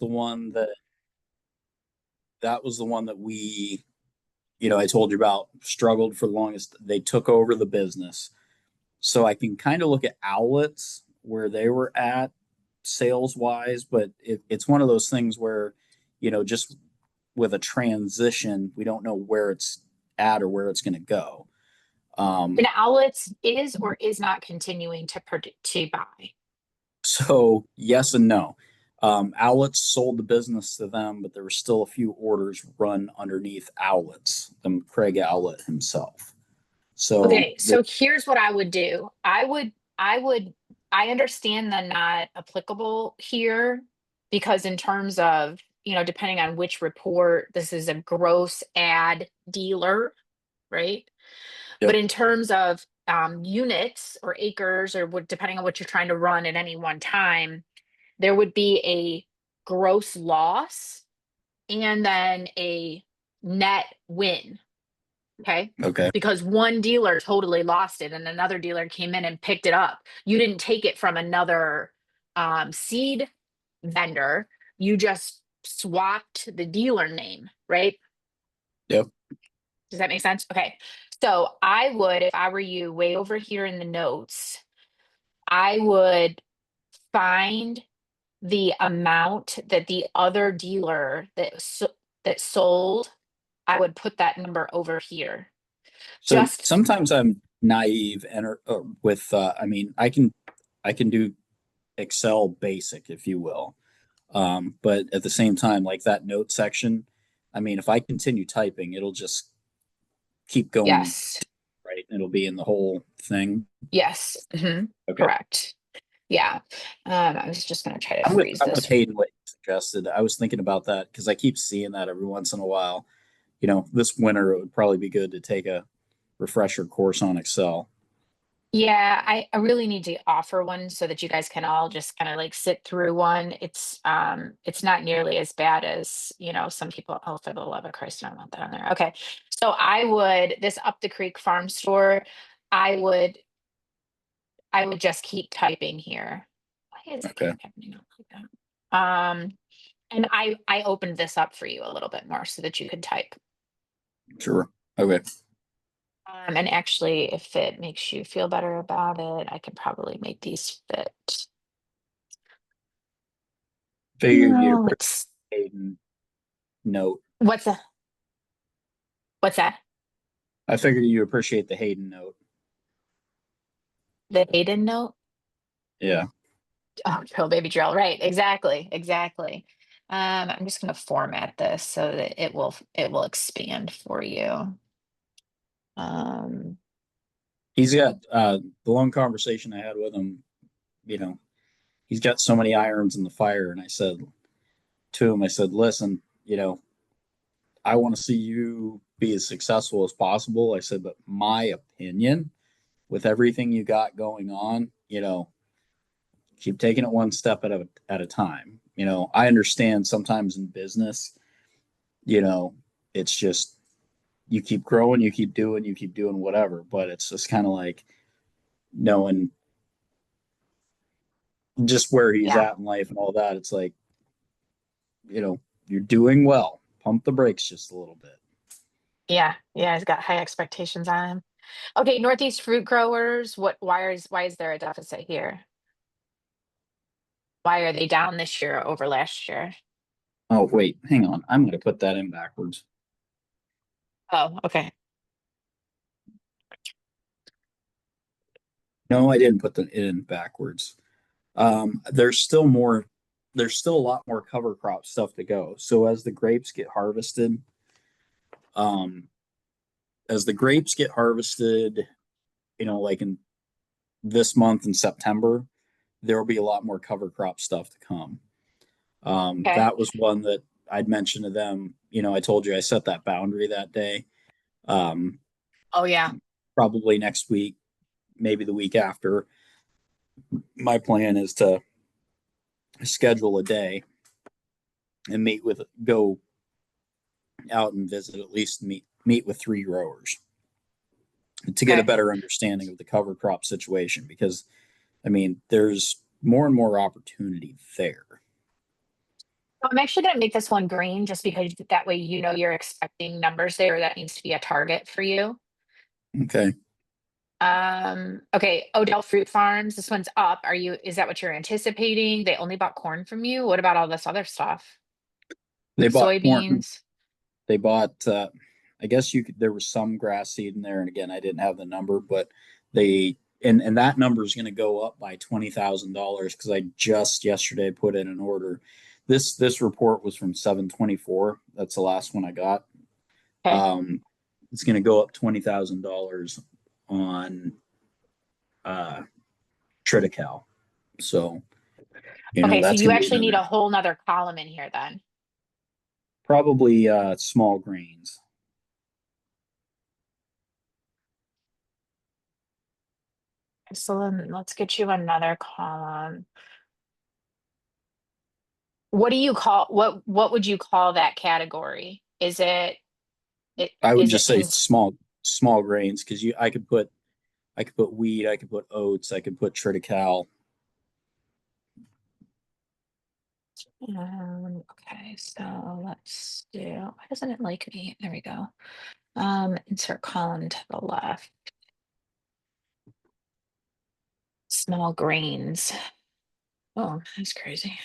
the one that we, I told you about, struggled for the longest. They took over the business. So I can kind of look at outlets where they were at sales wise, but it's one of those things where, just with a transition, we don't know where it's at or where it's going to go. And outlets is or is not continuing to buy. So yes and no. Outlets sold the business to them, but there were still a few orders run underneath outlets, Craig Outlet himself. So Okay, so here's what I would do. I understand the not applicable here because in terms of, depending on which report, this is a gross ad dealer, right? But yep. in terms of units or acres or depending on what you're trying to run at any one time, there would be a gross loss and then a net win. Okay. Okay. Because one dealer totally lost it and another dealer came in and picked it up. You didn't take it from another seed vendor. You just swapped the dealer name, right? Yep. Does that make sense? Okay. So I would, if I were you, way over here in the notes, I would find the amount that the other dealer that sold, I would put that number over here. So Just sometimes I'm naive and with I can do Excel basic, if you will. But at the same time, like that note section, if I continue typing, it'll just keep going, yes. right? It'll be in the whole thing. Yes. Okay. Correct. Yeah. I was just going to try to I'm with freeze I'm with this. Hayden what you suggested. I was thinking about that because I keep seeing that every once in a while. This winter it would probably be good to take a refresher course on Excel. Yeah, I really need to offer one so that you guys can all just kind of like sit through one. It's not nearly as bad as, some people, oh, for the love of Christ, I don't want that on there. Okay. So I would this Up the Creek Farm Store, I would I would just keep typing here. Why is it Okay. happening like that? And I opened this up for you a little bit more so that you could type. Sure. Okay. And actually, if it makes you feel better about it, I could probably make these fit. Figured you No, let's. Hayden note. What's that? What's that? I figured you appreciate the Hayden note. The Hayden note? Yeah. Oh, drill, baby, drill. Right. Exactly. Exactly. I'm just going to format this so that it will expand for you. Um, He's got the long conversation I had with him, you know, he's got so many irons in the fire. And I said to him, I said, listen, I want to see you be as successful as possible. I said, but my opinion with everything you got going on, keep taking it one step at a time. I understand sometimes in business, you know, it's just you keep growing, you keep doing whatever. But it's just kind of like knowing just where he's yeah. at in life and all that. It's like, you're doing well. Pump the brakes just a little bit. Yeah. Yeah. He's got high expectations on him. Okay. Northeast fruit growers. Why is there a deficit here? Why are they down this year over last year? Oh, wait, hang on. I'm going to put that in backwards. Oh, okay. No, I didn't put it in backwards. There's still more, there's still a lot more cover crop stuff to go. So um, as the grapes get harvested, like in this month in September, there will be a lot more cover crop stuff to come. Okay. That was one that I'd mentioned to them. I told you I set that boundary that day. Um, Oh, yeah. Probably next week, maybe the week after. My plan is to schedule a day and go out and visit, at least meet with 3 growers to get a Okay. better understanding of the cover crop situation, because there's more and more opportunity there. I'm actually gonna make this one green just because that way you know you're expecting numbers there. That needs to be a target for you. Okay. Okay, Odell Fruit Farms, this one's up. Is that what you're anticipating? They only bought corn from you? What about all this other stuff? They bought corn. Soybeans? They bought, I guess there was some grass seed in there. And again, I didn't have the number, but and that number is going to go up by $20,000 because I just yesterday put in an order. This report was from 7/24. That's the last one I got. Okay. It's going to go up $20,000 on Triticale. So, Okay, so that's you going to be actually need another, a whole nother column in here then. probably small grains. So then let's get you another column. What would you call that category? I would Is just it say small grains because I could put wheat, I could put oats, I could put triticale. okay, so let's do, why doesn't it like me? There we go. Insert column to the left. Small grains. Oh, that's crazy.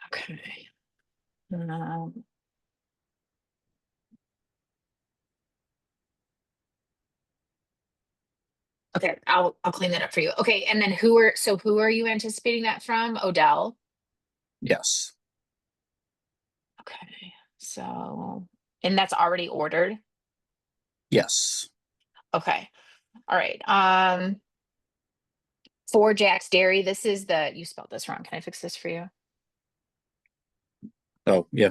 Okay. Um, okay, I'll clean that up for you. Okay, and then who are you anticipating that from? Odell. Yes. Okay, so and that's already ordered. Yes. Okay, all right. For Jack's Dairy, this is you spelled this wrong. Can I fix this for you? Oh, yeah.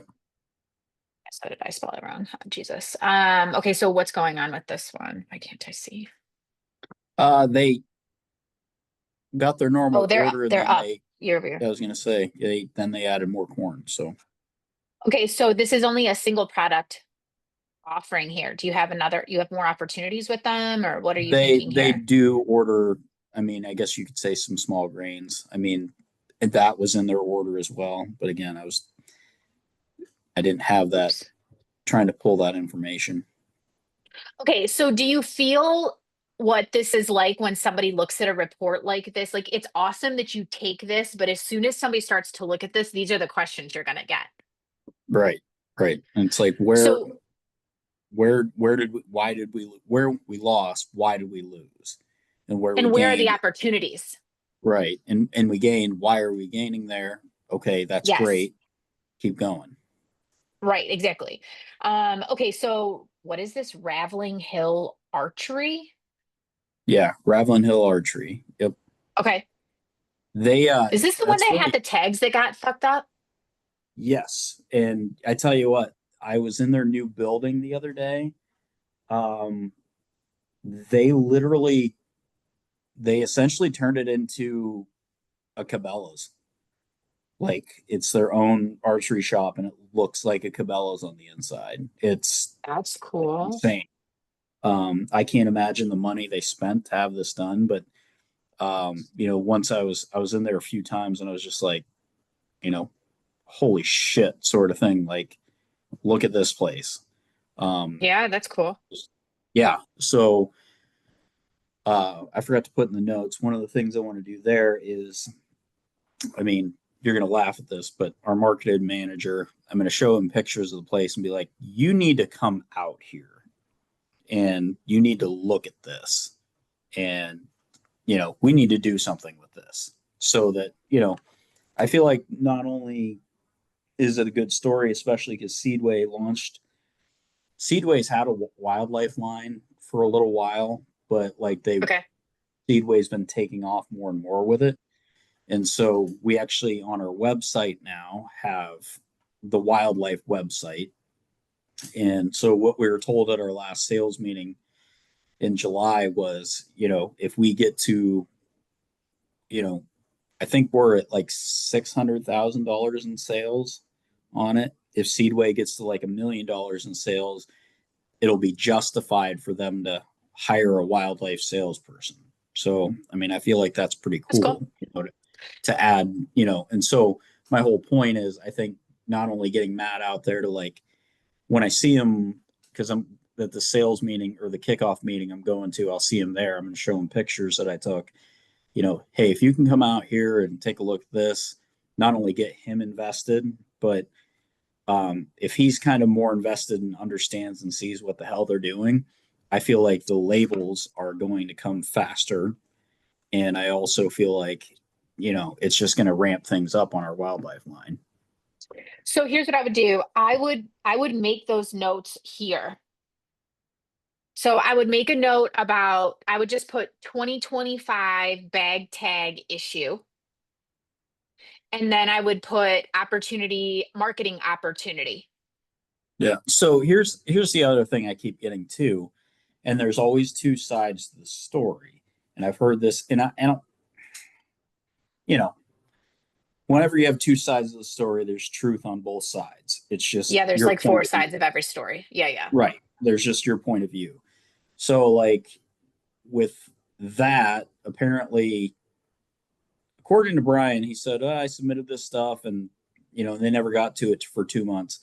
So did I spell it wrong? Oh, Jesus. Okay, so what's going on with this one? Why can't I see? They got their Oh, normal order and they're then up year over year. I was gonna say they added more corn. So Okay, so this is only a single product offering here. You have more opportunities with them, or what are you thinking they here? do order, I mean, I guess you could say some small grains. I mean, that was in their order as well. But again, I didn't have that Oops. trying to pull that information. Okay, so do you feel what this is like when somebody looks at a report like this? Like it's awesome that you take this, but as soon as somebody starts to look at this, these are the questions you're gonna get. Right. Right. And it's like So, where did we why did we where we lost, why did we lose? And where we and where are the gained, opportunities? right. And we gained, why are we gaining there? Okay, that's Yes, great. Keep going. right, exactly. Okay, so what is this Raveling Hill Archery? Yeah, Ravelin Hill Archery. Yep. Okay. They Is this the one that's that had really, the tags that got fucked up? yes. And I tell you what, I was in their new building the other day. Um they literally they essentially turned it into a Cabela's. Like it's their own archery shop and it looks like a Cabela's on the inside. It's That's cool. insane. I can't imagine the money they spent to have this done, but once I was in there a few times and I was just like, you know, holy shit, sort of thing. Like, look at this place. Um, Yeah, that's cool. yeah. So I forgot to put in the notes. One of the things I want to do there is, I mean, you're gonna laugh at this, but our marketing manager, I'm gonna show him pictures of the place and be like, you need to come out here and you need to look at this. And we need to do something with this so that, I feel like not only is it a good story, especially because Seedway's had a wildlife line for a little while, but like Okay. Seedway's been taking off more and more with it. And so we actually on our website now have the wildlife website. And so what we were told at our last sales meeting in July was, if we get to, you know, I think we're at like $600,000 in sales on it. If Seedway gets to like $1 million in sales, it'll be justified for them to hire a wildlife salesperson. So, I mean, I feel like that's pretty That's cool, cool. to add, and so my whole point is, I think not only getting Matt out there to like, when I see him, because I'm at the sales meeting or the kickoff meeting I'm going to, I'll see him there. I'm going to show him pictures that I took, hey, if you can come out here and take a look at this, not only get him invested, but if he's kind of more invested and understands and sees what the hell they're doing, I feel like the labels are going to come faster. And I also feel like, it's just going to ramp things up on our wildlife line. So here's what I would do. I would make those notes here. So I would make a note about, I would just put 2025 bag tag issue. And then I would put opportunity, marketing opportunity. Yeah. So here's the other thing I keep getting to, and there's always two sides to the story. And I've heard this, and you know, whenever you have two sides of the story, there's truth on both sides. It's just Yeah, there's your like point four of view. sides of every story. Yeah, yeah. Right. There's just your point of view. So like with that, apparently, according to Brian, he said, I submitted this stuff and they never got to it for 2 months.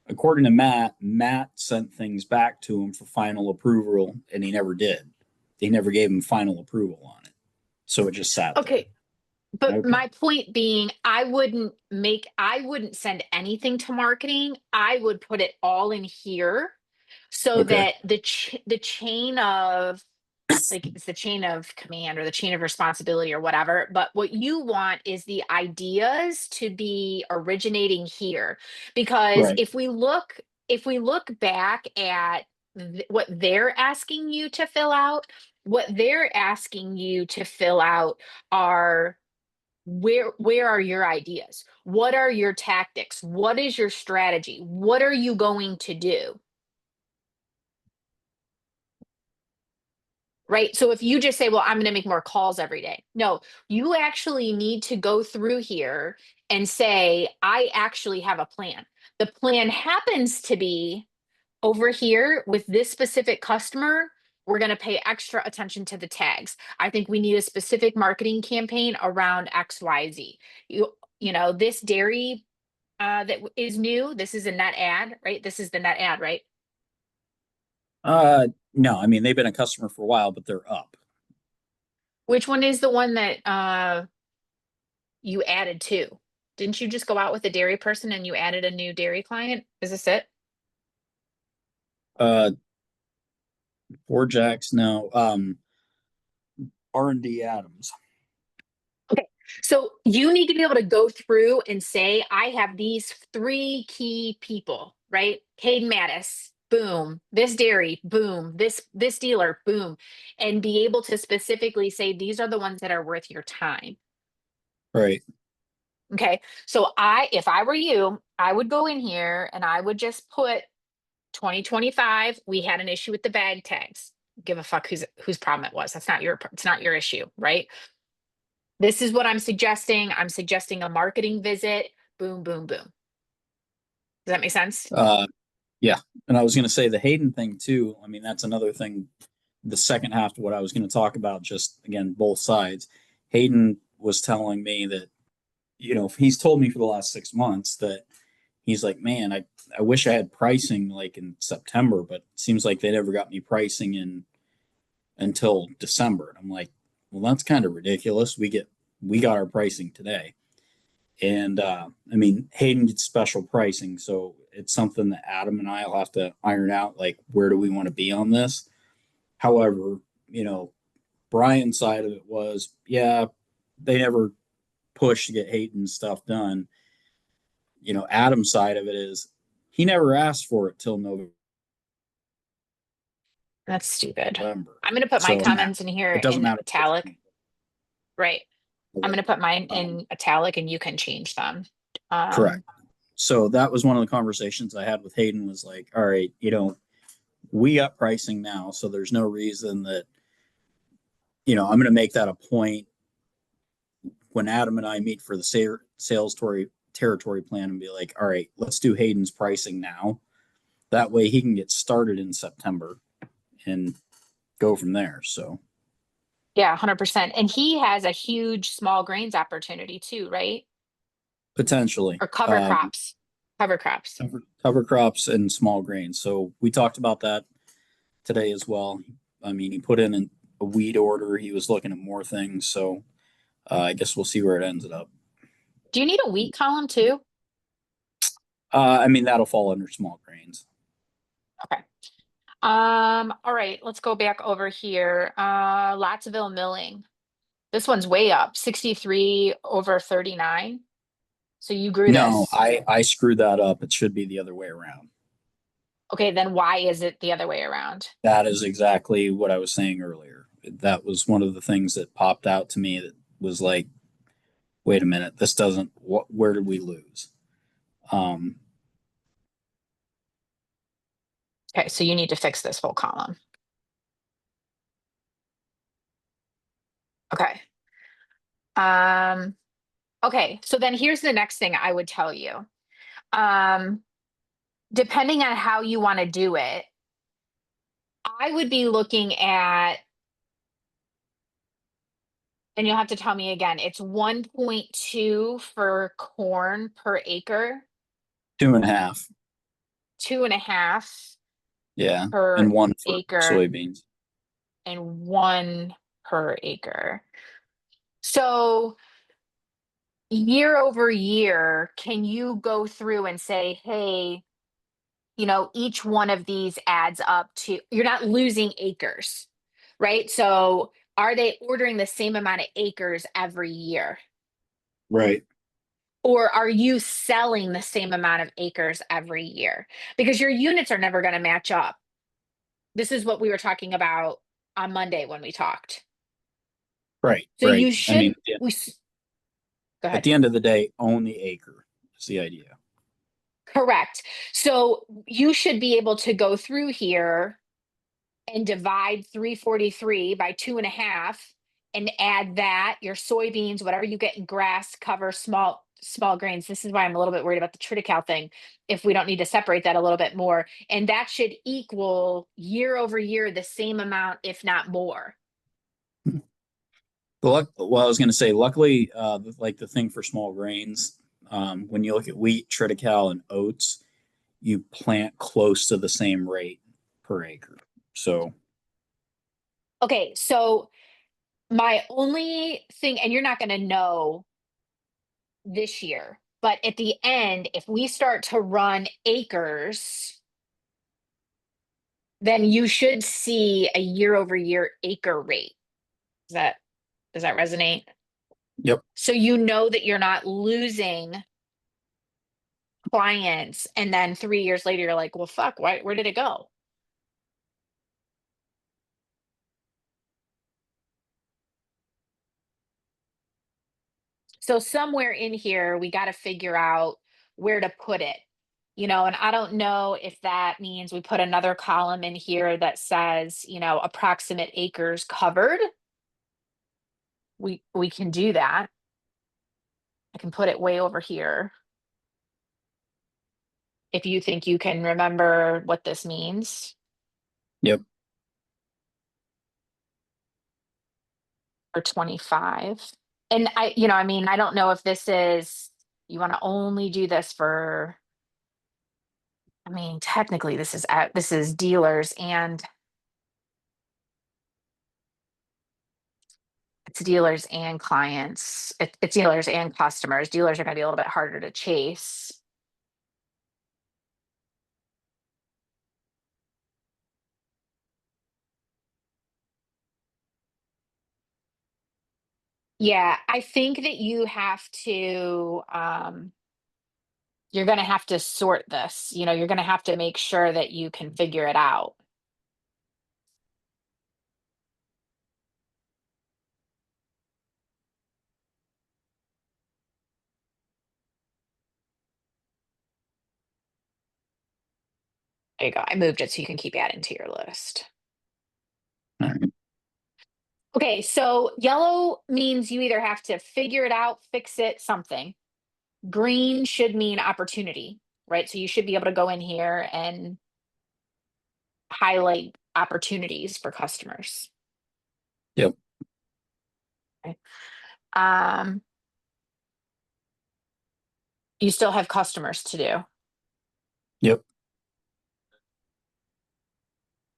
According to Matt sent things back to him for final approval and he never did. He never gave him final approval on it. So it just sat there. Okay. But Okay. my point being, I wouldn't send anything to marketing. I would put it all in here so Okay. that the chain of, like, it's the chain of command or the chain of responsibility or whatever. But what you want is the ideas to be originating here. Because Right. if we look back at what they're asking you to fill out, are, where are your ideas? What are your tactics? What is your strategy? What are you going to do? Right? So if you just say, well, I'm going to make more calls every day. No, you actually need to go through here and say, I actually have a plan. The plan happens to be over here with this specific customer. We're going to pay extra attention to the tags. I think we need a specific marketing campaign around XYZ. This dairy that is new, this is a net ad, right? This is the net ad, right? No, I mean they've been a customer for a while, but they're up. Which one is the one that you added to? Didn't you just go out with a dairy person and you added a new dairy client? Is this it? Uh Four Jacks, no. R&D Adams. Okay, so you need to be able to go through and say, I have these three key people, right? Hayden Mattis, boom. This dairy, boom. This dealer, boom. And be able to specifically say, these are the ones that are worth your time. Right. Okay, so if I were you, I would go in here and I would just put 2025. We had an issue with the bag tags. Give a fuck whose problem it was. It's not your issue, right? This is what I'm suggesting. I'm suggesting a marketing visit. Boom, boom, boom. Does that make sense? Yeah. And I was going to say the Hayden thing too. I mean, that's another thing. The second half of what I was going to talk about, just again, both sides. Hayden was telling me that, he's told me for the last 6 months that he's like, man, I wish I had pricing like in September, but it seems like they never got me pricing until December. And I'm like, well, that's kind of ridiculous. We got our pricing today. And I mean, Hayden gets special pricing, so it's something that Adam and I will have to iron out. Like, where do we want to be on this? However, Brian's side of it was, yeah, they never pushed to get Hayden's stuff done. Adam's side of it is he never asked for it till November. That's stupid. I'm going to put my So comments in here it doesn't in matter. italic. Right. I'm going to put mine Um, in italic and you can change them. Correct. So that was one of the conversations I had with Hayden was like, all right, we got pricing now, so there's no reason that, I'm going to make that a point when Adam and I meet for the sales territory plan and be like, all right, let's do Hayden's pricing now. That way he can get started in September and go from there. So Yeah, 100%. And he has a huge small grains opportunity too, right? potentially. Or cover crops. Cover crops. Cover crops and small grains. So we talked about that today as well. I mean, he put in a weed order. He was looking at more things. So I guess we'll see where it ends up. Do you need a wheat column too? I mean, that'll fall under small grains. Okay. All right, let's go back over here. Lotsville milling. This one's way up, 63 over 39. So you grew No, this. I screwed that up. It should be the other way around. Okay, then why is it the other way around? That is exactly what I was saying earlier. That was one of the things that popped out to me that was like, wait a minute, this doesn't, where did we lose? Um, Okay, so you need to fix this whole column. Okay. Um, okay, so then here's the next thing I would tell you. Um, depending on how you want to do it, I would be looking at, and you'll have to tell me again, it's 1.2 for corn per acre, 2.5. 2.5 Yeah. per And one for acre, soybeans. and 1 per acre. So year over year, can you go through and say, hey, each one of these adds up to, you're not losing acres, right? So are they ordering the same amount of acres every year? Right. Or are you selling the same amount of acres every year? Because your units are never going to match up. This is what we were talking about on Monday when we talked. Right. So Right. you I mean, should, go at ahead. the end of the day, own the acre is the idea. Correct. So you should be able to go through here and divide 343 by 2.5 and add that, your soybeans, whatever you get in grass cover, small grains. This is why I'm a little bit worried about the triticale thing, if we don't need to separate that a little bit more. And that should equal year over year the same amount, if not more. Well, I was going to say, luckily, like the thing for small grains, when you look at wheat, triticale, and oats, you plant close to the same rate per acre. So, Okay, so my only thing, and you're not going to know this year, but at the end, if we start to run acres, then you should see a year over year acre rate. Does that does that resonate? yep. So you know that you're not losing clients, and then 3 years later you're like, well, fuck, where did it go? So somewhere in here we got to figure out where to put it. And I don't know if that means we put another column in here that says, approximate acres covered. We can do that. I can put it way over here. If you think you can remember what this means. Yep. Or 25. And I mean, I don't know if this is, you want to only do this for, I mean, technically this is dealers and it's dealers and clients. It's dealers and customers. Dealers are going to be a little bit harder to chase. Yeah, I think that you're going to have to sort this. You're going to have to make sure that you can figure it out. There you go. I moved it so you can keep adding to your list. All right. Okay, so yellow means you either have to figure it out, fix it, something. Green should mean opportunity, right? So you should be able to go in here and highlight opportunities for customers. Yep. Um, you still have customers to do. Yep.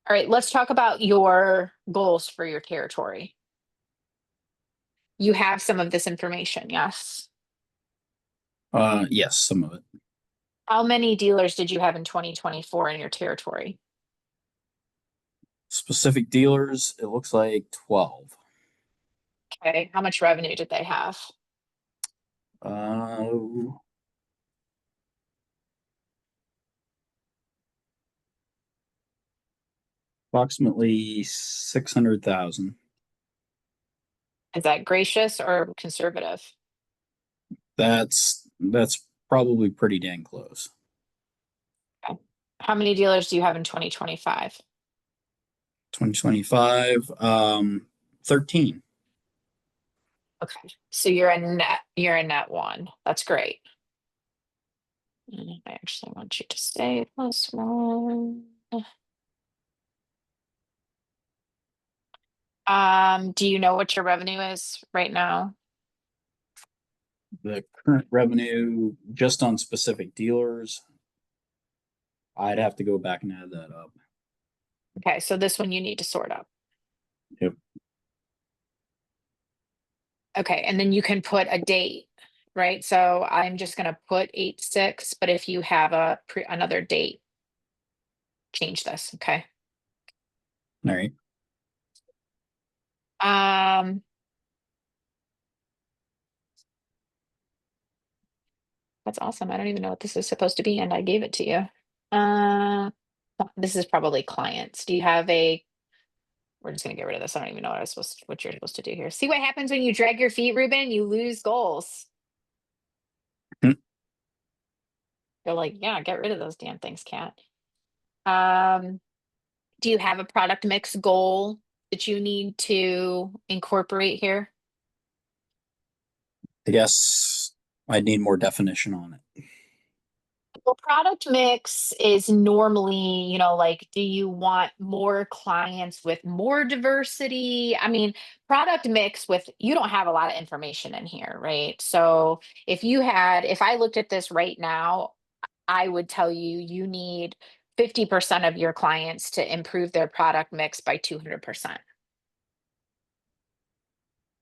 All right, let's talk about your goals for your territory. You have some of this information, yes? Yes, some of it. How many dealers did you have in 2024 in your territory? Specific dealers, it looks like 12. Okay, how much revenue did they have? Uh, Approximately 600,000. Is that gracious or conservative? That's probably pretty dang close. Okay. How many dealers do you have in 2025? 2025, 13. Okay, so you're a net one. That's great. I actually want you to stay +1. Do you know what your revenue is right now? The current revenue just on specific dealers, I'd have to go back and add that up. Okay, so this one you need to sort up. Yep. Okay, and then you can put a date, right? So I'm just gonna put 8/6, but if you have another date, change this, okay? All right. Um, that's awesome. I don't even know what this is supposed to be, and I gave it to you. This is probably clients. Do you have a We're just gonna get rid of this. I don't even know what you're supposed to do here. See what happens when you drag your feet, Ruben? You lose goals. Hmm. You're like, yeah, get rid of those damn things, Cat. Um, do you have a product mix goal that you need to incorporate here? I guess I need more definition on it. Well, product mix is normally, like, do you want more clients with more diversity? I mean, product mix you don't have a lot of information in here, right? So if I looked at this right now, I would tell you you need 50% of your clients to improve their product mix by 200%.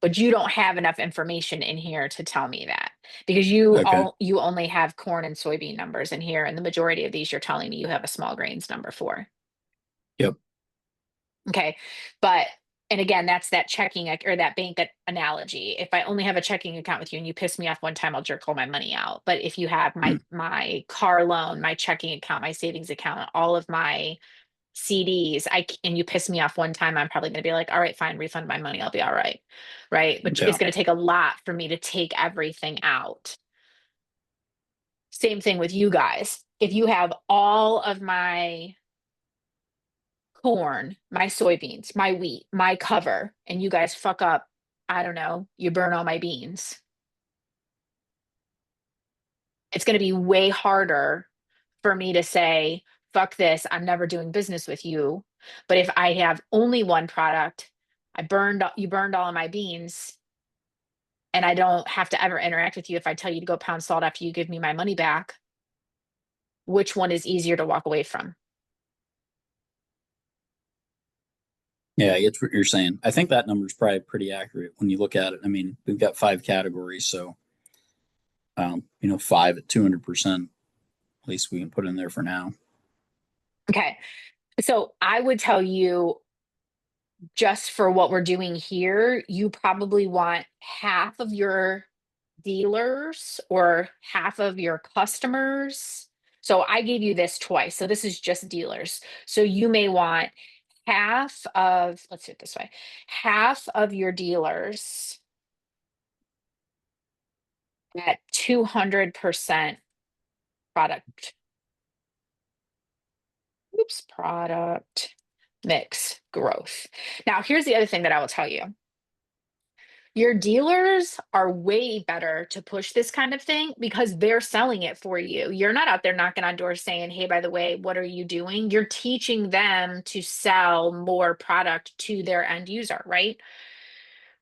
But you don't have enough information in here to tell me that because Okay. you only have corn and soybean numbers in here, and the majority of these you're telling me you have a small grains number for. Yep. Okay, and again, that's that or that bank analogy. If I only have a checking account with you and you piss me off one time, I'll jerk all my money out. But if you have Hmm. my car loan, my checking account, my savings account, all of my CDs, and you piss me off one time, I'm probably going to be like, all right, fine, refund my money. I'll be all right. Right. But Yeah. it's going to take a lot for me to take everything out. Same thing with you guys. If you have all of my corn, my soybeans, my wheat, my cover, and you guys fuck up, I don't know, you burn all my beans. It's going to be way harder for me to say, fuck this, I'm never doing business with you. But if I have only one product, you burned all of my beans, and I don't have to ever interact with you if I tell you to go pound salt after you give me my money back. Which one is easier to walk away from? Yeah, I get what you're saying. I think that number is probably pretty accurate when you look at it. I mean, we've got 5 categories, so 5 at 200%. At least we can put in there for now. Okay. So I would tell you, just for what we're doing here, you probably want half of your dealers or half of your customers. So I gave you this twice. So this is just dealers. So you may want let's do it this way, half of your dealers at 200% product, product mix growth. Now, here's the other thing that I will tell you. Your dealers are way better to push this kind of thing because they're selling it for you. You're not out there knocking on doors saying, hey, by the way, what are you doing? You're teaching them to sell more product to their end user, right?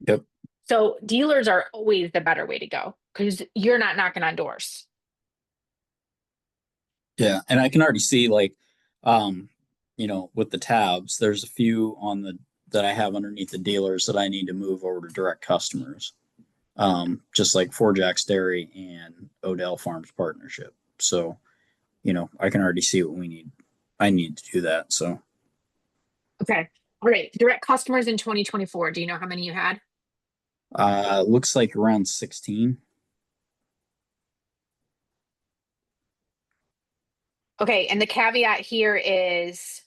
Yep. So dealers are always the better way to go because you're not knocking on doors. Yeah, and I can already see like, um, with the tabs, there's a few on the that I have underneath the dealers that I need to move over to direct customers. Just like Four Jacks Dairy and Odell Farms partnership. So, I can already see what we need. I need to do that. So, Okay. All right. Direct customers in 2024. Do you know how many you had? looks like around 16. Okay. And the caveat here is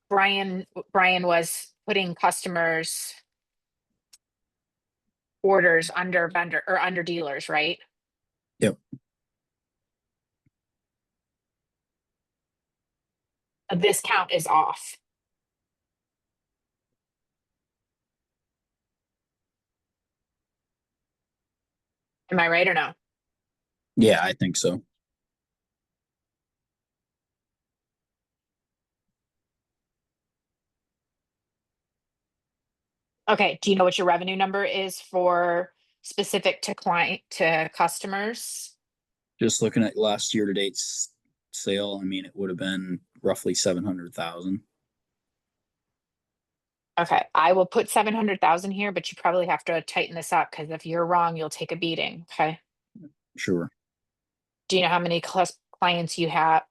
Brian was putting customers orders under vendor or under dealers, right? Yep. This count is off. Am I right or no? Yeah, I think so. Okay. Do you know what your revenue number is for specific to client to customers? Just looking at last year to date sale, I mean, it would have been roughly 700,000. Okay. I will put 700,000 here, but you probably have to tighten this up because if you're wrong, you'll take a beating. Okay. Sure. Do you know how many clients you have,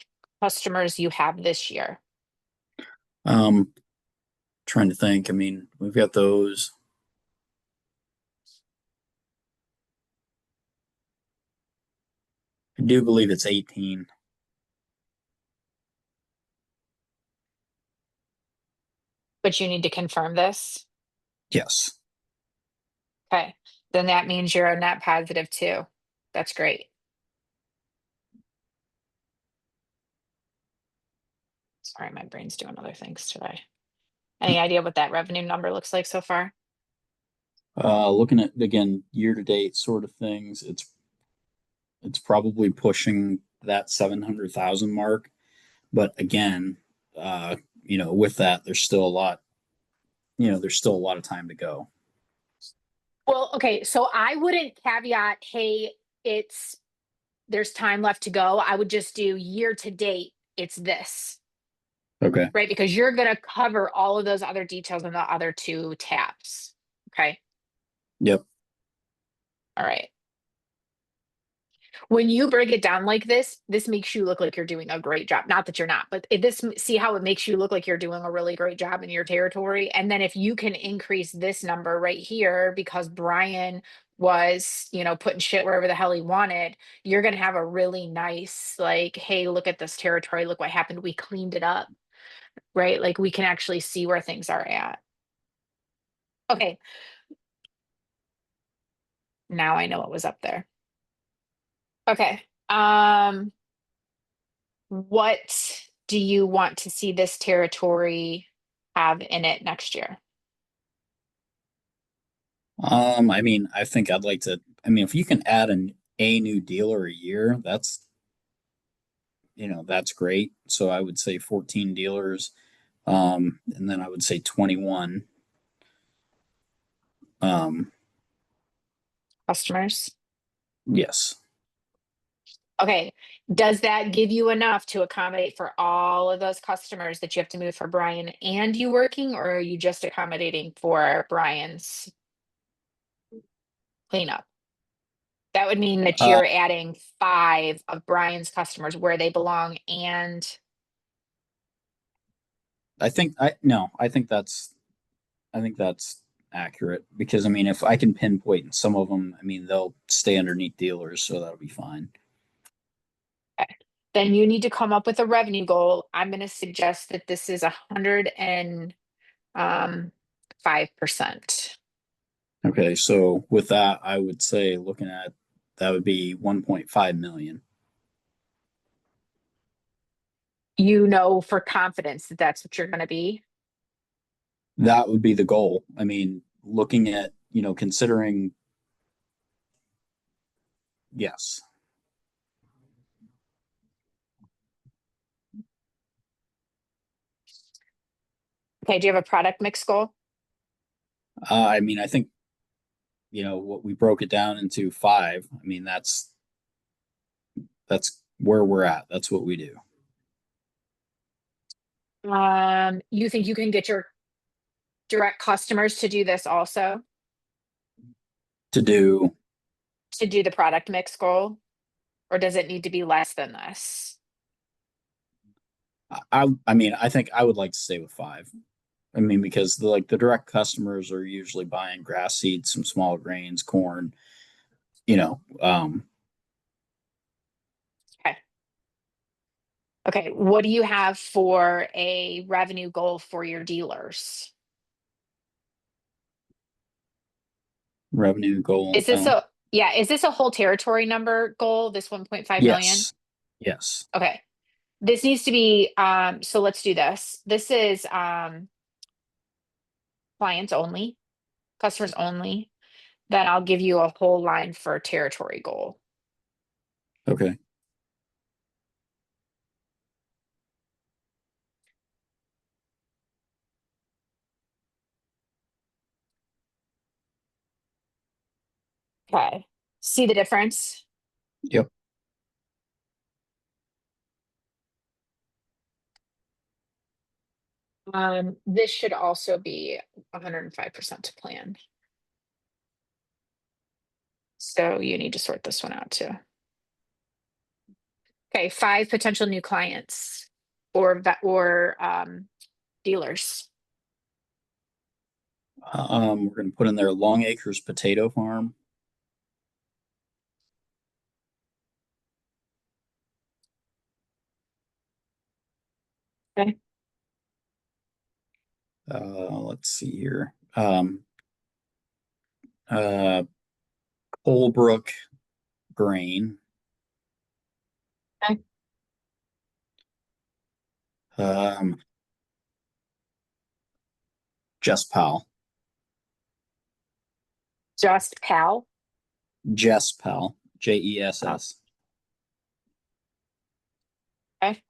customers you have this year? Um, Trying to think. I mean, we've got those. I do believe it's 18. But you need to confirm this. Yes. Okay. Then that means you're a net positive too. That's great. Sorry, my brain's doing other things today. Any idea what that revenue number looks like so far? Looking at again year to date sort of things, it's probably pushing that 700,000 mark. But again, with that, there's still a lot. There's still a lot of time to go. Well, okay, so I wouldn't caveat, hey, it's there's time left to go. I would just do year to date, it's this, Okay. right? Because you're gonna cover all of those other details in the other two tabs. Okay. Yep. All right. When you break it down like this makes you look like you're doing a great job. Not that you're not, but see how it makes you look like you're doing a really great job in your territory. And then if you can increase this number right here because Brian was, putting shit wherever the hell he wanted, you're going to have a really nice, like, hey, look at this territory. Look what happened. We cleaned it up, right? Like we can actually see where things are at. Okay. Now I know what was up there. Okay. What do you want to see this territory have in it next year? I mean, I think I'd like to. I mean, if you can add a new dealer a year, that's great. So I would say 14 dealers, and then I would say 21. Um, Customers? yes. Okay. Does that give you enough to accommodate for all of those customers that you have to move for Brian and you working, or are you just accommodating for Brian's cleanup? That would mean that Uh, you're adding 5 of Brian's customers where they belong and I think I no, I think that's accurate because I mean, if I can pinpoint some of them, I mean, they'll stay underneath dealers, so that'll be fine. okay. Then you need to come up with a revenue goal. I'm going to suggest that this is 5%. Okay, so with that, I would say looking at that would be 1.5 million. You know for confidence that that's what you're going to be. That would be the goal. I mean, looking at, considering, yes. Okay, do you have a product mix goal? I mean, I think what we broke it down into 5. I mean, that's where we're at. That's what we do. You think you can get your direct customers to do this also, To do, to do the product mix goal? Or does it need to be less than this? I mean, I think I would like to stay with 5. I mean, because the direct customers are usually buying grass seeds, some small grains, corn, you know, Okay. Okay, what do you have for a revenue goal for your dealers? revenue goal. Is this a, yeah, is this a whole territory number goal, this 1.5 million? Yes, yes. Okay. This needs to be, so let's do this. This is clients only, customers only. Then I'll give you a whole line for territory goal. Okay. Okay. See the difference? Yep. This should also be 105% to plan. So you need to sort this one out too. Okay, 5 potential new clients or dealers. We're gonna put in there Long Acres Potato Farm. Okay. Let's see here. Uh, Colebrook Grain. Okay. Um, Jess Powell. Just PAL. Jess Powell. Jess. Oh, okay.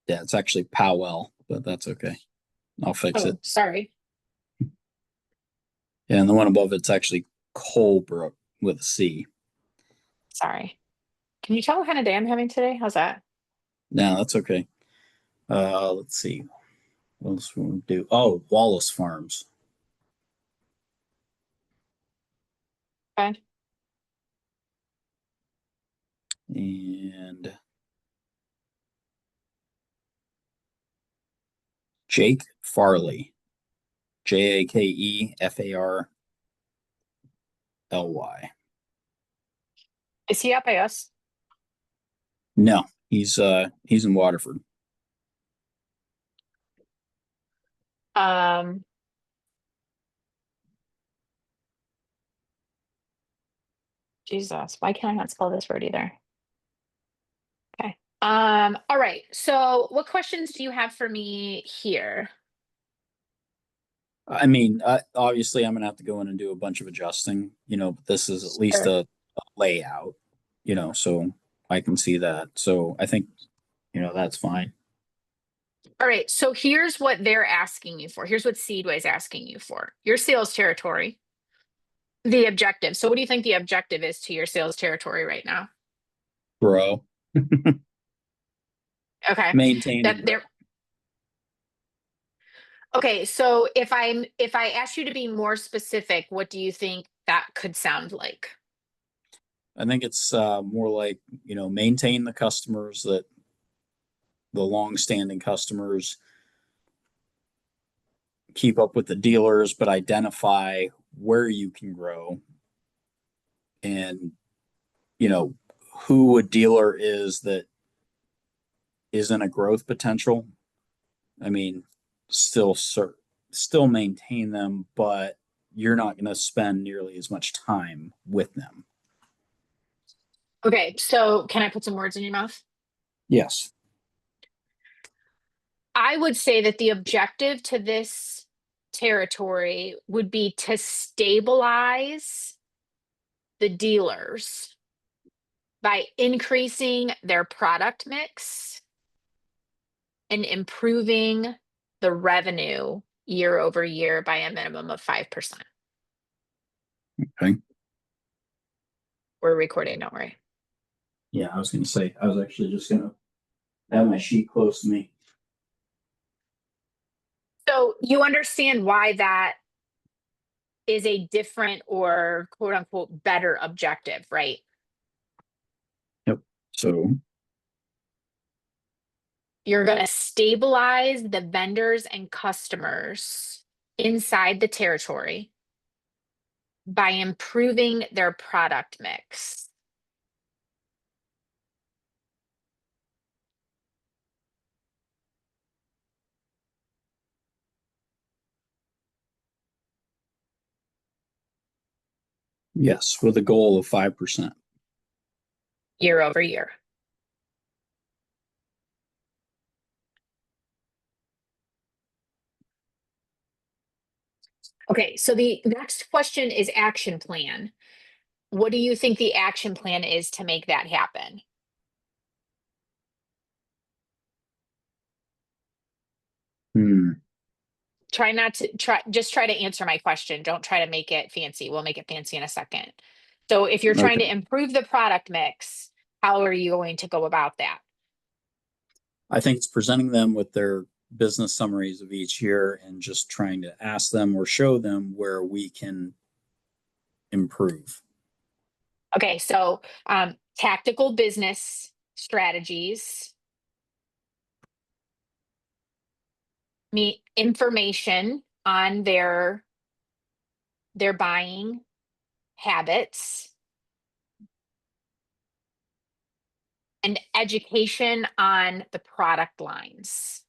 Yeah, it's actually Powell, but that's okay. I'll fix it. Oh, sorry. Yeah, and the one above it's actually Colebrook with a C. Sorry. Can you tell what kind of day I'm having today? How's that? No, that's okay. Let's see. What else we want to do? Oh, Wallace Farms. Okay. And Jake Farley. JAKEFARLY. Is he up by us? No, he's in Waterford. Um, Jesus, why can't I not spell this word either? Okay. All right. So what questions do you have for me here? I mean, obviously, I'm gonna have to go in and do a bunch of adjusting, but this is at least Sure. a layout, so I can see that. So I think, that's fine. All right. So here's what they're asking you for. Here's what Seedway's asking you for. Your sales territory, the objective. So what do you think the objective is to your sales territory right now? Grow, Okay. maintain, That and grow. they're okay. So if I ask you to be more specific, what do you think that could sound like? I think it's more like, maintain the customers that the long-standing customers, keep up with the dealers, but identify where you can grow and, who a dealer is that is in a growth potential. I mean, still still maintain them, but you're not going to spend nearly as much time with them. Okay. So can I put some words in your mouth? Yes. I would say that the objective to this territory would be to stabilize the dealers by increasing their product mix and improving the revenue year over year by a minimum of 5%. Okay. We're recording, don't worry. Yeah, I was gonna say, I was actually just gonna have my sheet close to me. So you understand why that is a different or quote unquote better objective, right? Yep. So, You're going to stabilize the vendors and customers inside the territory by improving their product mix. yes, with a goal of 5%. Year over year. Okay, so the next question is action plan. What do you think the action plan is to make that happen? Try not to just try to answer my question. Don't try to make it fancy. We'll make it fancy in a second. So if you're trying Okay. to improve the product mix, how are you going to go about that? I think it's presenting them with their business summaries of each year and just trying to ask them or show them where we can improve. Okay, so tactical business strategies, meet information on their buying habits, and education on the product lines.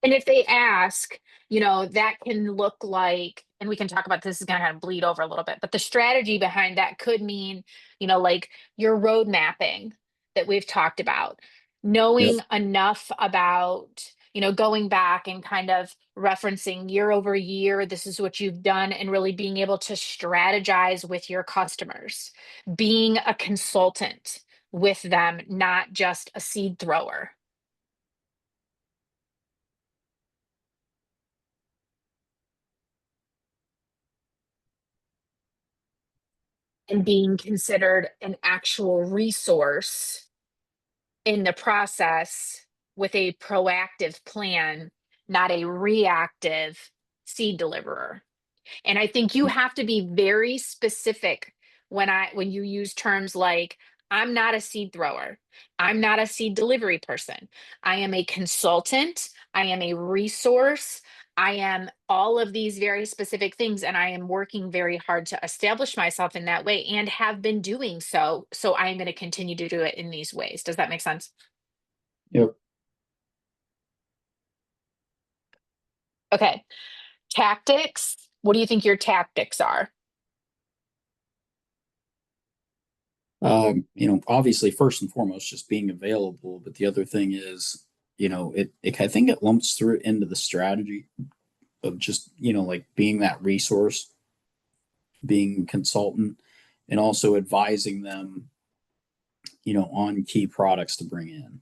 And if they ask, that can look like, and we can talk about this is going to kind of bleed over a little bit, but the strategy behind that could mean, like your road mapping that we've talked about, Yep. knowing enough about, going back and kind of referencing year over year, this is what you've done, and really being able to strategize with your customers, being a consultant with them, not just a seed thrower. And being considered an actual resource in the process with a proactive plan, not a reactive seed deliverer. And I think you have to be very specific when you use terms like, I'm not a seed thrower. I'm not a seed delivery person. I am a consultant. I am a resource. I am all of these very specific things, and I am working very hard to establish myself in that way and have been doing so. So I am going to continue to do it in these ways. Does that make sense? Yep. Okay. Tactics. What do you think your tactics are? Obviously, first and foremost, just being available. But the other thing is, I think it lumps through into the strategy of just, like being that resource, being a consultant, and also advising them, on key products to bring in.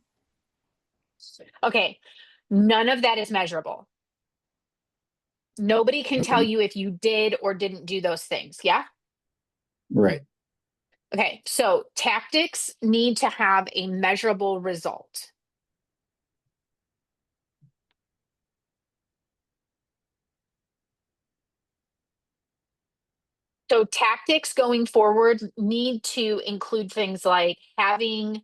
Okay. None of that is measurable. Nobody can tell Okay. you if you did or didn't do those things. Yeah. Right. Okay. So tactics need to have a measurable result. So tactics going forward need to include things like having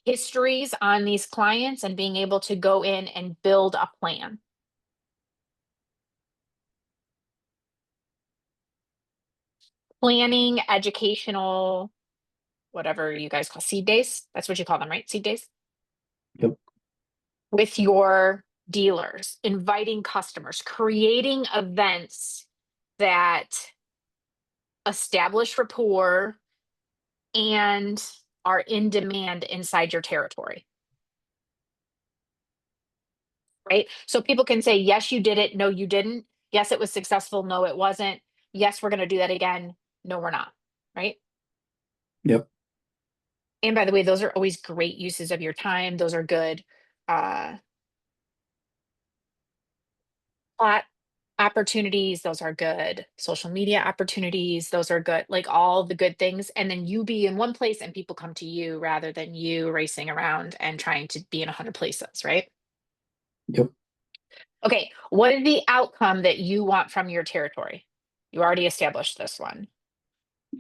histories on these clients and being able to go in and build a plan. Planning, educational, whatever you guys call seed days. That's what you call them, right? Seed days Yep. with your dealers, inviting customers, creating events that establish rapport and are in demand inside your territory. Right? So people can say, yes, you did it. No, you didn't. Yes, it was successful. No, it wasn't. Yes, we're going to do that again. No, we're not. Right. Yep. And by the way, those are always great uses of your time. Those are good uh plot opportunities. Those are good social media opportunities. Those are good, like all the good things. And then you be in one place and people come to you rather than you racing around and trying to be in 100 places, right? Yep. Okay, what is the outcome that you want from your territory? You already established this one.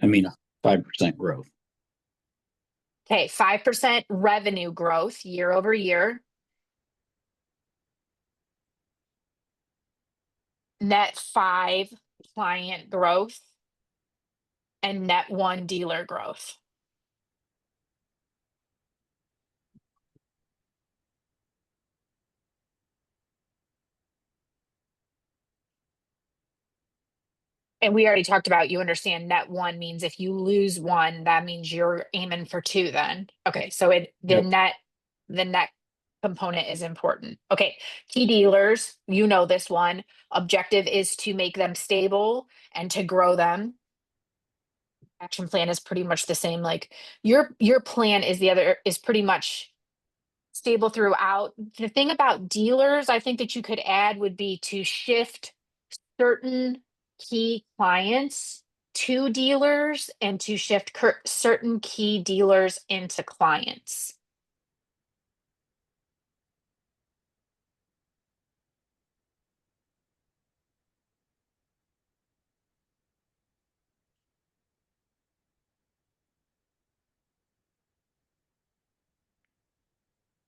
I mean, 5% growth. Okay, 5% revenue growth year over year. Net 5 client growth and net 1 dealer growth. And we already talked about, you understand net 1 means if you lose 1, that means you're aiming for 2 then. Okay, so Yep. the net component is important. Okay, key dealers, you know this one. Objective is to make them stable and to grow them. Action plan is pretty much the same. Like your plan is pretty much stable throughout. The thing about dealers, I think that you could add would be to shift certain key clients to dealers and to shift certain key dealers into clients.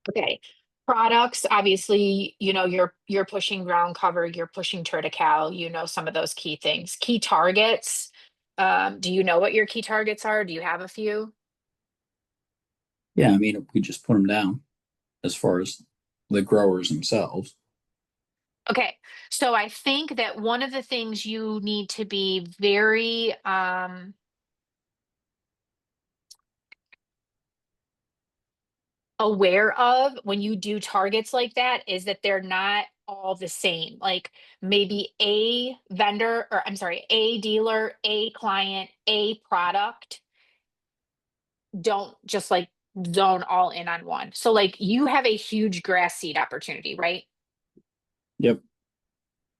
Okay. Products, obviously, you're pushing ground cover, you're pushing Triticale, some of those key things. Key targets. Do you know what your key targets are? Do you have a few? Yeah. I mean, we just put them down as far as the growers themselves. Okay. So I think that one of the things you need to be very aware of when you do targets like that is that they're not all the same. Like maybe a vendor, or I'm sorry, a dealer, a client, a product, don't just like zone all in on one. So like you have a huge grass seed opportunity, right? Yep.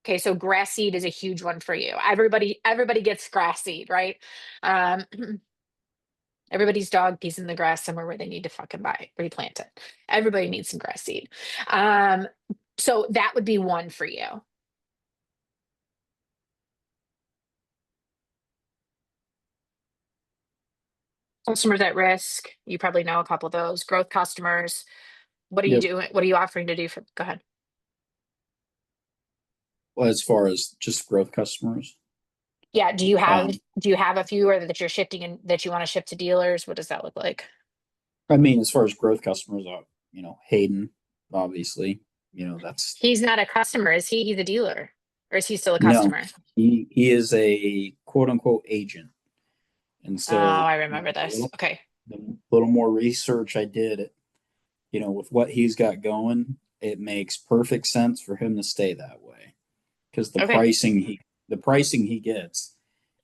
Okay, so grass seed is a huge one for you. Everybody gets grass seed, right? Um Everybody's dog pees in the grass somewhere where they need to fucking replant it. Everybody needs some grass seed. Um, so that would be one for you. Customers at risk. You probably know a couple of those. Growth customers. What are you Yep. doing? What are you offering to do for? Go ahead. Well, as far as just growth customers, Yeah. Do you have um, do you have a few, or that you're shifting and that you want to ship to dealers? What does that look like? I mean, as far as growth customers, Hayden, obviously, that's He's not a customer, is he? He's a dealer, or is he still a no, customer? he is a quote unquote agent. And Oh, so, I remember this. Okay. the little more research I did, with what he's got going, it makes perfect sense for him to stay that way because Okay. the pricing he gets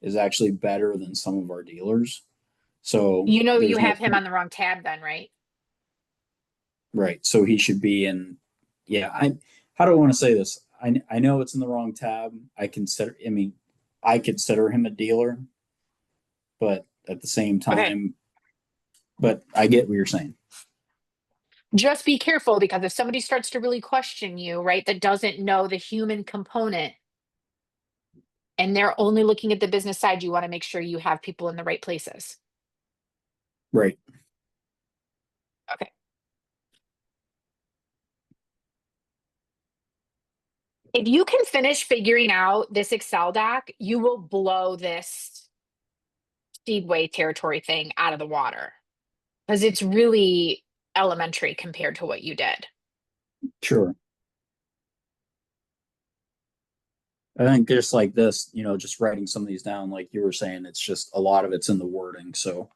is actually better than some of our dealers. So You there's no have him point, on the wrong tab then, right? right? So he should be in. Yeah, how do I want to say this? I know it's in the wrong tab. I consider him a dealer, but at the same Okay. time, but I get what you're saying. Just be careful, because if somebody starts to really question you, right, that doesn't know the human component and they're only looking at the business side, you want to make sure you have people in the right places. Right. Okay. If you can finish figuring out this Excel doc, you will blow this Speedway territory thing out of the water, because it's really elementary compared to what you did. Sure. I think just like this, just writing some of these down, like you were saying, it's just a lot of it's in the wording. So,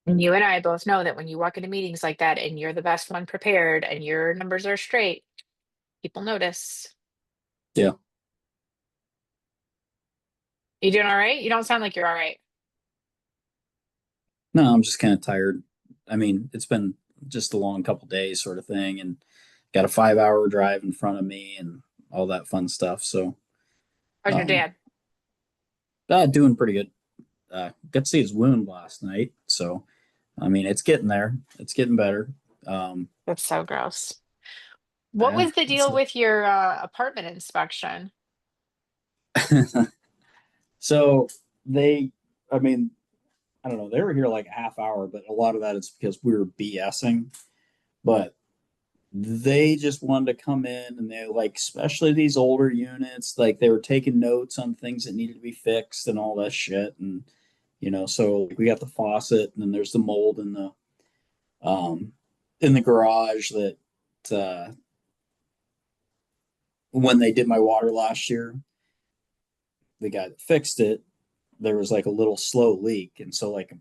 And you and I both know that when you walk into meetings like that and you're the best one prepared and your numbers are straight, people notice. Yeah. You doing all right? You don't sound like you're all right. No, I'm just kind of tired. I mean, it's been just a long couple days sort of thing, and got a 5 hour drive in front of me and all that fun stuff. So, How's your um, dad? doing pretty good. Got to see his wound last night. So, I mean, it's getting there. It's getting better. Um, That's so gross. What yeah, was the it's deal with your apartment inspection? so they, I mean, I don't know. They were here like a half hour, but a lot of that is because we were BSing. But they just wanted to come in and they like, especially these older units, like they were taking notes on things that needed to be fixed and all that shit. And, so like, we got the faucet and then there's the mold um, in the garage that, uh, when they did my water last year, the guy that fixed it, there was like a little slow leak. And so like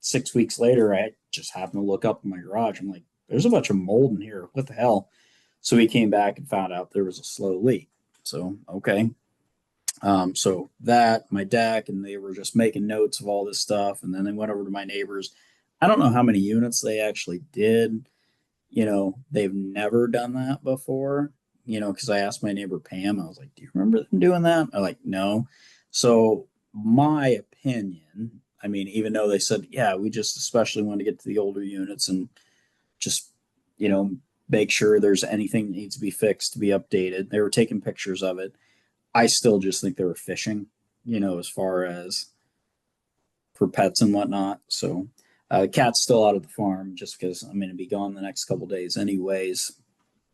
6 weeks later, I just happened to look up in my garage. I'm like, there's a bunch of mold in here. What the hell? So he came back and found out there was a slow leak. So, okay. So that, my deck, and they were just making notes of all this stuff. And then they went over to my neighbors. I don't know how many units they actually did. They've never done that before, because I asked my neighbor Pam, I was like, do you remember them doing that? I'm like, no. So, my opinion, I mean, even though they said, yeah, we just especially want to get to the older units and just, you know, make sure there's anything that needs to be fixed to be updated. They were taking pictures of it. I still just think they were fishing, as far as for pets and whatnot. So, the cat's still out of the farm just because I'm going to be gone the next couple days, anyways.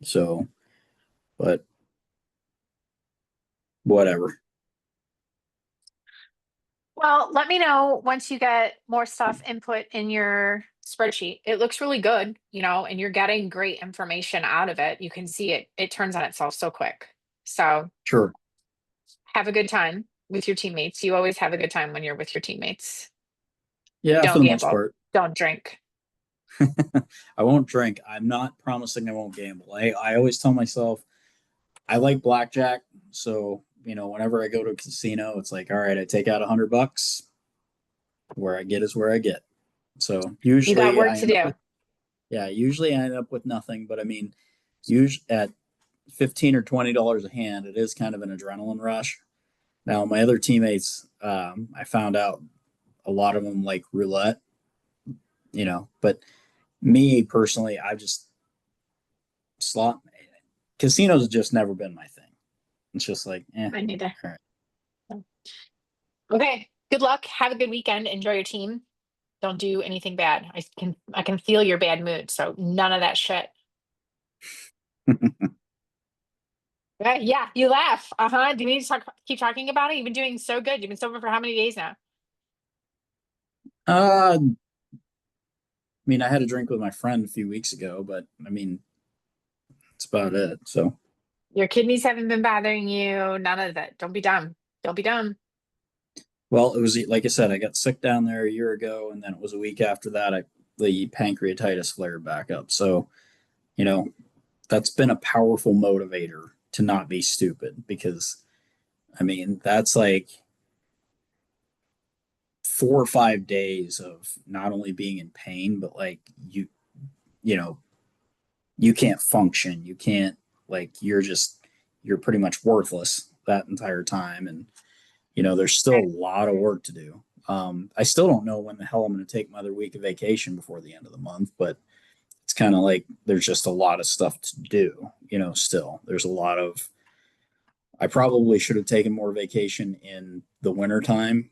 So, but whatever. Well, let me know once you get more stuff input in your spreadsheet. It looks really good, and you're getting great information out of it. You can see it turns on itself so quick. So Sure. have a good time with your teammates. You always have a good time when you're with your teammates. Yeah, for Don't the most gamble. part. Don't drink. I won't drink. I'm not promising I won't gamble. I always tell myself I like blackjack. So, whenever I go to a casino, it's like, all right, I take out $100. Where I get is where I get. So You got usually work I to end up do. with, yeah, usually I end up with nothing. But I mean, usually at 15 or $20 a hand, it is kind of an adrenaline rush. Now, my other teammates, I found out a lot of them like roulette, but me personally, I just slot casinos have just never been my thing. It's just like, I need to. all right. Okay. Good luck. Have a good weekend. Enjoy your team. Don't do anything bad. I can feel your bad mood. So none of that shit. Yeah, you laugh. Uh-huh. Do you need to keep talking about it? You've been doing so good. You've been sober for how many days now? I mean, I had a drink with my friend a few weeks ago, but I mean, that's about it. So, Your kidneys haven't been bothering you. None of that. Don't be dumb. Don't be dumb. well, it was like I said, I got sick down there a year ago, and then it was a week after that, the pancreatitis flared back up. So, you know, that's been a powerful motivator to not be stupid because, I mean, that's like 4 or 5 days of not only being in pain, but like you know, you can't function. You can't, like, you're pretty much worthless that entire time. And, there's still a lot of work to do. I still don't know when the hell I'm going to take my other week of vacation before the end of the month, but it's kind of like there's just a lot of stuff to do, still. There's a lot of, I probably should have taken more vacation in the winter time,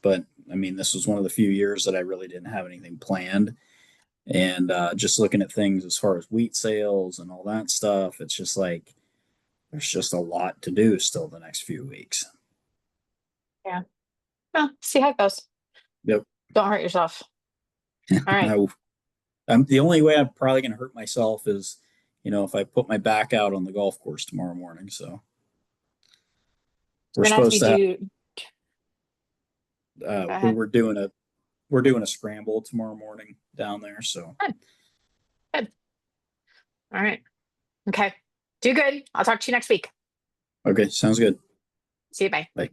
but I mean, this was one of the few years that I really didn't have anything planned. And just looking at things as far as wheat sales and all that stuff, it's just like there's just a lot to do still the next few weeks. Yeah. Well, see how it goes. Yep. Don't hurt yourself. All right. I, the only way I'm probably going to hurt myself is, if I put my back out on the golf course tomorrow morning. So we're We're gonna have to supposed be to have, due. Go we ahead. were doing a we're doing a scramble tomorrow morning down there. So All right. Okay. Do good. I'll talk to you next week. okay, sounds good. See you. Bye. Bye.